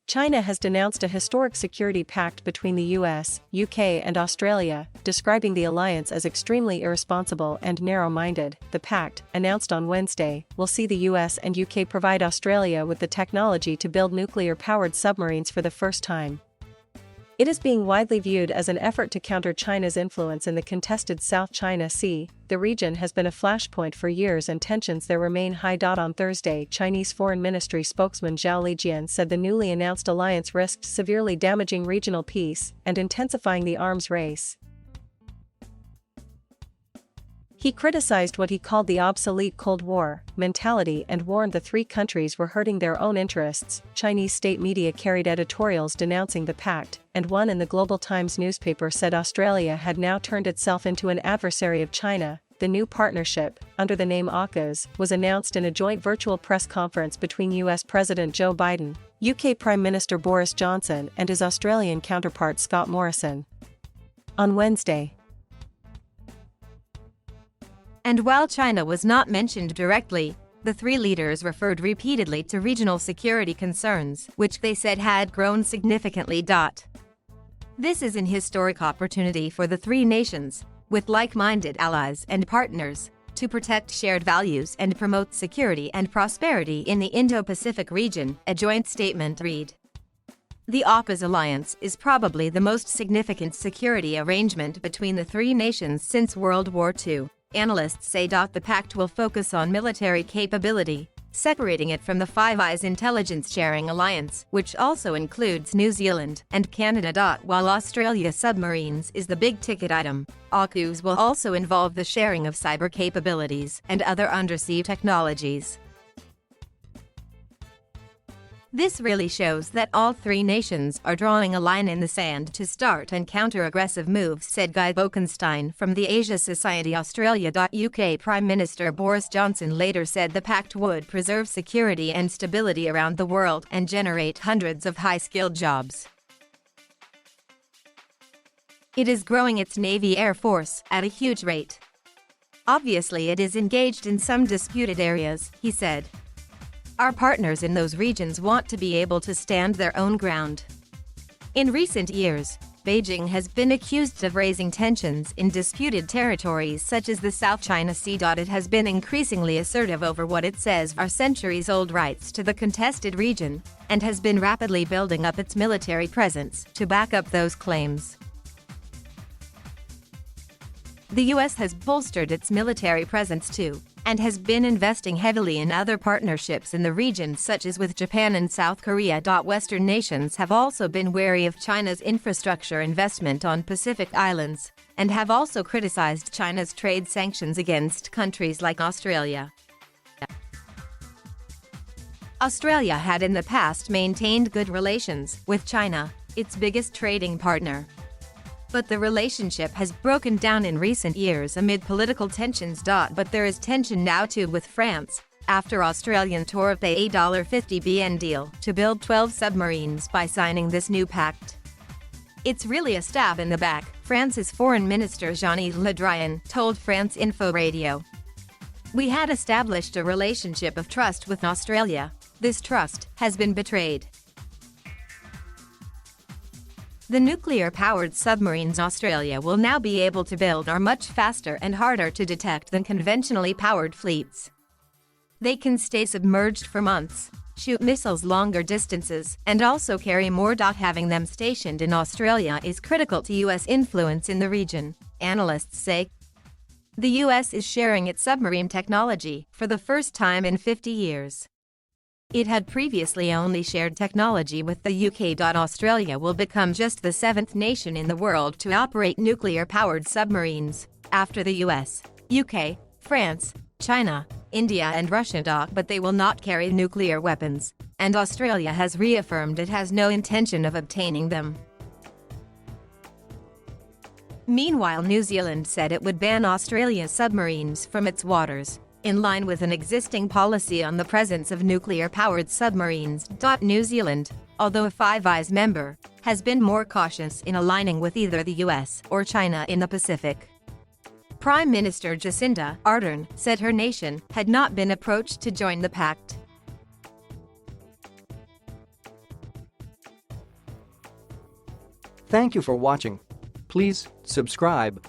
China has denounced a historic security pact between the US, UK and Australia, describing the alliance as extremely irresponsible and narrow-minded. The pact, announced on Wednesday, will see the US and UK provide Australia with the technology to build nuclear-powered submarines for the first time. It is being widely viewed as an effort to counter China's influence in the contested South China Sea. The region has been a flashpoint for years and tensions there remain high. On Thursday, Chinese Foreign Ministry spokesman Zhao Lijian said the newly announced alliance risked severely damaging regional peace and intensifying the arms race. He criticized what he called the obsolete Cold War mentality and warned the three countries were hurting their own interests. Chinese state media carried editorials denouncing the pact, and one in the Global Times newspaper said Australia had now turned itself into an adversary of China. The new partnership, under the name Aukus, was announced in a joint virtual press conference between US President Joe Biden, UK Prime Minister Boris Johnson and his Australian counterpart Scott Morrison on Wednesday. And while China was not mentioned directly, the three leaders referred repeatedly to regional security concerns, which they said had grown significantly. This is an historic opportunity for the three nations, with like-minded allies and partners, to protect shared values and promote security and prosperity in the Indo-Pacific region, a joint statement read. The Aukus alliance is probably the most significant security arrangement between the three nations since World War II. Analysts say the pact will focus on military capability, separating it from the Five Eyes intelligence-sharing alliance, which also includes New Zealand and Canada. While Australia submarines is the big-ticket item, Aukus will also involve the sharing of cyber capabilities and other undersea technologies. This really shows that all three nations are drawing a line in the sand to start and counter aggressive moves, said Guy Bokenstein from the Asia Society Australia. UK Prime Minister Boris Johnson later said the pact would preserve security and stability around the world and generate hundreds of high-skilled jobs. It is growing its Navy Air Force at a huge rate. Obviously, it is engaged in some disputed areas, he said. Our partners in those regions want to be able to stand their own ground. In recent years, Beijing has been accused of raising tensions in disputed territories such as the South China Sea. It has been increasingly assertive over what it says are centuries-old rights to the contested region, and has been rapidly building up its military presence to back up those claims. The US has bolstered its military presence too, and has been investing heavily in other partnerships in the region such as with Japan and South Korea. Western nations have also been wary of China's infrastructure investment on Pacific Islands, and have also criticized China's trade sanctions against countries like Australia. Australia had in the past maintained good relations with China, its biggest trading partner. But the relationship has broken down in recent years amid political tensions. But there is tension now too with France, after Australian tore up a $50 billion deal to build 12 submarines by signing this new pact. It's really a stab in the back, France's Foreign Minister Jean-Yves Le Drian told France Info Radio. We had established a relationship of trust with Australia. This trust has been betrayed. The nuclear-powered submarines Australia will now be able to build are much faster and harder to detect than conventionally powered fleets. They can stay submerged for months, shoot missiles longer distances, and also carry more. Having them stationed in Australia is critical to US influence in the region, analysts say. The US is sharing its submarine technology for the first time in 50 years. It had previously only shared technology with the UK. Australia will become just the seventh nation in the world to operate nuclear-powered submarines, after the US, UK, France, China, India and Russia. But they will not carry nuclear weapons, and Australia has reaffirmed it has no intention of obtaining them. Meanwhile, New Zealand said it would ban Australia's submarines from its waters, in line with an existing policy on the presence of nuclear-powered submarines. New Zealand, although a Five Eyes member, has been more cautious in aligning with either the US or China in the Pacific. Prime Minister Jacinda Ardern said her nation had not been approached to join the pact. Thank you for watching. Please subscribe.